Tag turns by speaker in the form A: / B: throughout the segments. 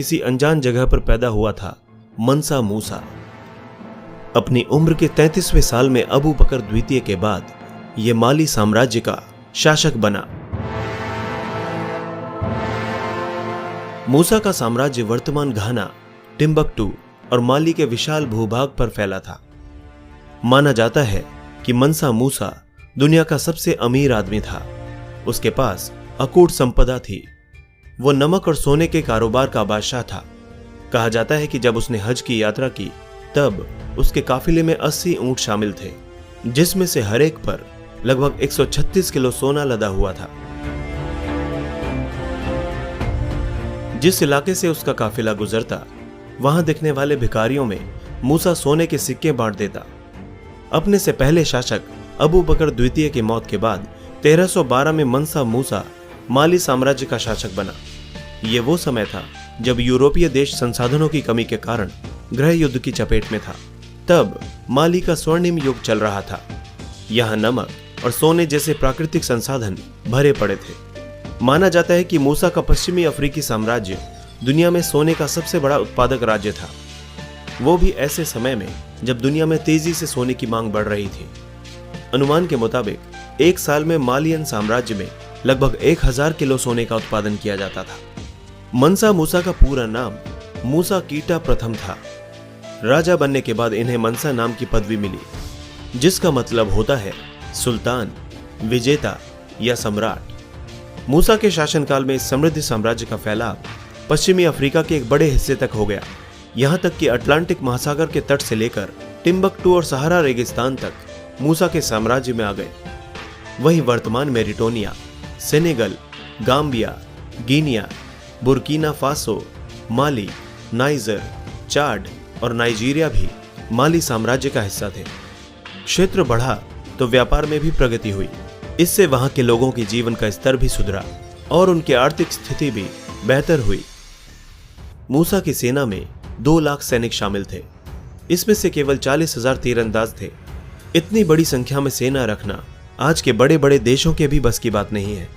A: किसी अनजान जगह पर पैदा हुआ था मंसा मूसा। अपनी उम्र के 33वें साल में अबू बकर द्वितीय के बाद यह माली साम्राज्य का शासक बना। मूसा का साम्राज्य वर्तमान घाना, टिम्बकटू और माली के विशाल भूभाग पर फैला था। माना जाता है कि मंसा मूसा दुनिया का सबसे अमीर आदमी था। उसके पास अकूट संपदा थी। वो नमक और सोने के कारोबार का बादशाह था। कहा जाता है कि जब उसने हज की यात्रा की तब उसके काफिले में 80 ऊंट शामिल थे, जिसमें से हर एक पर लगभग 136 किलो सोना लदा हुआ था। जिस इलाके से उसका काफिला गुजरता, वहां दिखने वाले भिखारियों में मूसा सोने के सिक्के बांट देता। अपने से पहले शासक अबू बकर द्वितीय की मौत के बाद 1312 में मंसा मूसा माली साम्राज्य का शासक बना। यह वो समय था जब यूरोपीय देश संसाधनों की कमी के कारण गृह युद्ध की चपेट में था। तब माली का स्वर्णिम युग चल रहा था। यहां नमक और सोने जैसे प्राकृतिक संसाधन भरे पड़े थे। माना जाता है कि मूसा का पश्चिमी अफ्रीकी साम्राज्य दुनिया में सोने का सबसे बड़ा उत्पादक राज्य था। वो भी ऐसे समय में जब दुनिया में तेजी से सोने की मांग बढ़ रही थी। अनुमान के मुताबिक एक साल में मालियन साम्राज्य में लगभग 1000 किलो सोने का उत्पादन किया जाता था। मंसा मूसा का पूरा नाम मूसा कीटा प्रथम था। राजा बनने के बाद इन्हें मंसा नाम की पदवी मिली, जिसका मतलब होता है सुल्तान, विजेता या सम्राट। मूसा के शासनकाल में इस समृद्ध साम्राज्य का फैलाव पश्चिमी अफ्रीका के एक बड़े हिस्से तक हो गया, यहां तक कि अटलांटिक महासागर के तट से लेकर टिम्बकटू और सहारा रेगिस्तान तक मूसा के साम्राज्य में आ गए। वहीं वर्तमान Mauritania, Senegal, Gambia, Guinea, Burkina Faso, Mali, Niger, Chad और नाइजीरिया भी माली साम्राज्य का हिस्सा थे। क्षेत्र बढ़ा तो व्यापार में भी प्रगति हुई। इससे वहां के लोगों के जीवन का स्तर भी सुधरा और उनकी आर्थिक स्थिति भी बेहतर हुई। मूसा की सेना में 2 लाख सैनिक शामिल थे। इसमें से केवल 40,000 तीरंदाज थे। इतनी बड़ी संख्या में सेना रखना आज के बड़े बड़े देशों के भी बस की बात नहीं है।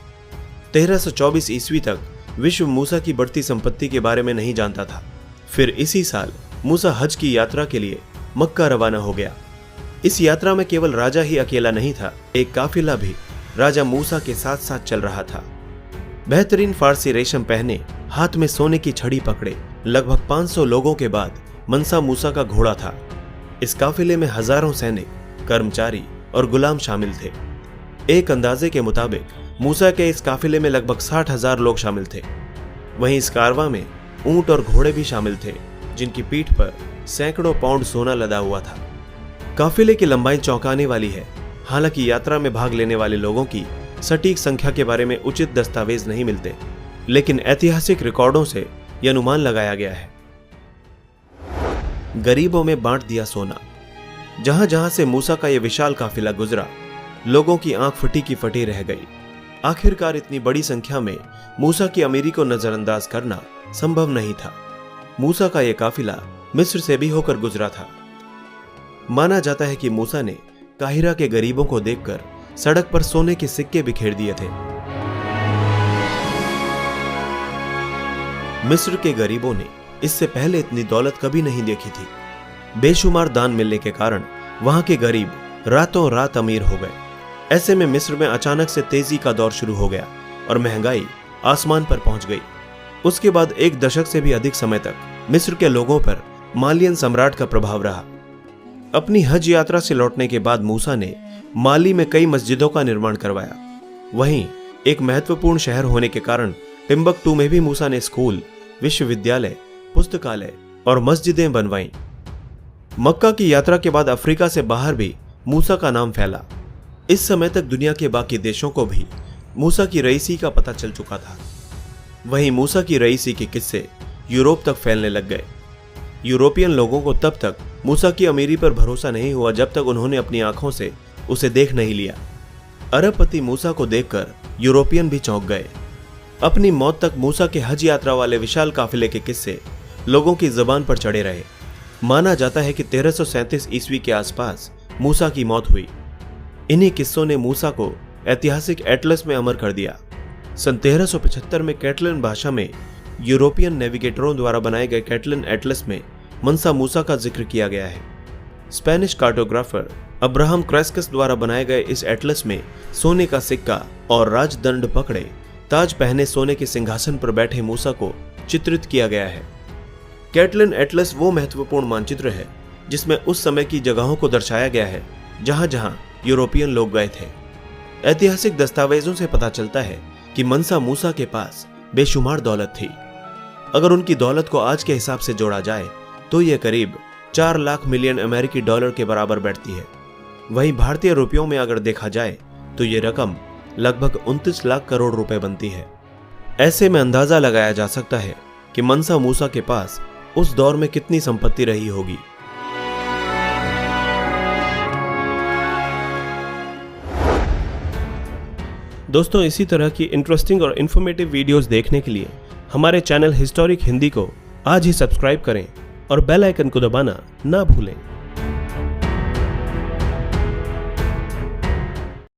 A: 1324 ईस्वी तक विश्व मूसा की बढ़ती संपत्ति के बारे में नहीं जानता था। फिर इसी साल मूसा हज की यात्रा के लिए मक्का रवाना हो गया। इस यात्रा में केवल राजा ही अकेला नहीं था, एक काफिला भी राजा मूसा के साथ साथ चल रहा था। बेहतरीन फारसी रेशम पहने, हाथ में सोने की छड़ी पकड़े लगभग 500 लोगों के बाद मंसा मूसा का घोड़ा था। इस काफिले में हजारों सैनिक, कर्मचारी और गुलाम शामिल थे। एक अंदाजे के मुताबिक मूसा के इस काफिले में लगभग 60,000 लोग शामिल थे। वहीं इस कारवां में ऊंट और घोड़े भी शामिल थे, जिनकी पीठ पर सैकड़ों पाउंड सोना लदा हुआ था। काफिले की लंबाई चौंकाने वाली है। हालांकि यात्रा में भाग लेने वाले लोगों की सटीक संख्या के बारे में उचित दस्तावेज नहीं मिलते, लेकिन ऐतिहासिक रिकॉर्डों से यह अनुमान लगाया गया है। गरीबों में बांट दिया सोना। जहां जहां से मूसा का यह विशाल काफिला गुजरा, लोगों की आंख फटी की फटी रह गई। आखिरकार इतनी बड़ी संख्या में मूसा की अमीरी को नजरअंदाज करना संभव नहीं था। मूसा का यह काफिला मिस्र से भी होकर गुजरा था। माना जाता है कि मूसा ने काहिरा के गरीबों को देखकर सड़क पर सोने के सिक्के बिखेर दिए थे। मिस्र के गरीबों ने इससे पहले इतनी दौलत कभी नहीं देखी थी। बेशुमार दान मिलने के कारण वहां के गरीब रातों रात अमीर हो गए। ऐसे में मिस्र में अचानक से तेजी का दौर शुरू हो गया और महंगाई आसमान पर पहुंच गई। उसके बाद 1 दशक से भी अधिक समय तक मिस्र के लोगों पर मालियन सम्राट का प्रभाव रहा। अपनी हज यात्रा से लौटने के बाद मूसा ने माली में कई मस्जिदों का निर्माण करवाया। वहीं एक महत्वपूर्ण शहर होने के कारण टिम्बकटू में भी मूसा ने स्कूल, विश्वविद्यालय, पुस्तकालय और मस्जिदें बनवाईं। मक्का की यात्रा के बाद अफ्रीका से बाहर भी मूसा का नाम फैला। इस समय तक दुनिया के बाकी देशों को भी मूसा की रईसी का पता चल चुका था। वहीं मूसा की रईसी के किस्से यूरोप तक फैलने लग गए। यूरोपियन लोगों को तब तक मूसा की अमीरी पर भरोसा नहीं हुआ जब तक उन्होंने अपनी आंखों से उसे देख नहीं लिया। अरबपति मूसा को देखकर यूरोपियन भी चौंक गए। अपनी मौत तक मूसा के हज यात्रा वाले विशाल काफिले के किस्से लोगों की जुबान पर चढ़े रहे। माना जाता है कि 1337 ईस्वी के आसपास मूसा की मौत हुई। इन्हीं किस्सों ने मूसा को ऐतिहासिक एटलस में अमर कर दिया। सन 1375 में कैटलन भाषा में यूरोपियन नेविगेटरों द्वारा बनाए गए कैटलिन एटलस में मनसा मूसा का जिक्र किया गया है। स्पेनिश कार्टोग्राफर अब्राहम क्रेस्कस द्वारा बनाए गए इस एटलस में सोने का सिक्का और राजदंड पकड़े ताज पहने सोने के सिंहासन पर बैठे मूसा को चित्रित किया गया है। कैटलिन एटलस वो महत्वपूर्ण मानचित्र है जिसमें उस समय की जगहों को दर्शाया गया है जहां जहां यूरोपियन लोग गए थे। ऐतिहासिक दस्तावेजों से पता चलता है कि मनसा मूसा के पास बेशुमार दौलत थी। अगर उनकी दौलत को आज के हिसाब से जोड़ा जाए तो यह करीब 4 लाख मिलियन अमेरिकी डॉलर के बराबर बैठती है। वहीं भारतीय रुपयों में अगर देखा जाए तो ये रकम लगभग 29 लाख करोड़ रुपए बनती है। ऐसे में अंदाजा लगाया जा सकता है कि मनसा मूसा के पास उस दौर में कितनी संपत्ति रही होगी। दोस्तों, इसी तरह की इंटरेस्टिंग और इन्फॉर्मेटिव वीडियोस देखने के लिए हमारे चैनल हिस्टोरिक हिंदी को आज ही सब्सक्राइब करें और बेल आइकन को दबाना ना भूलें।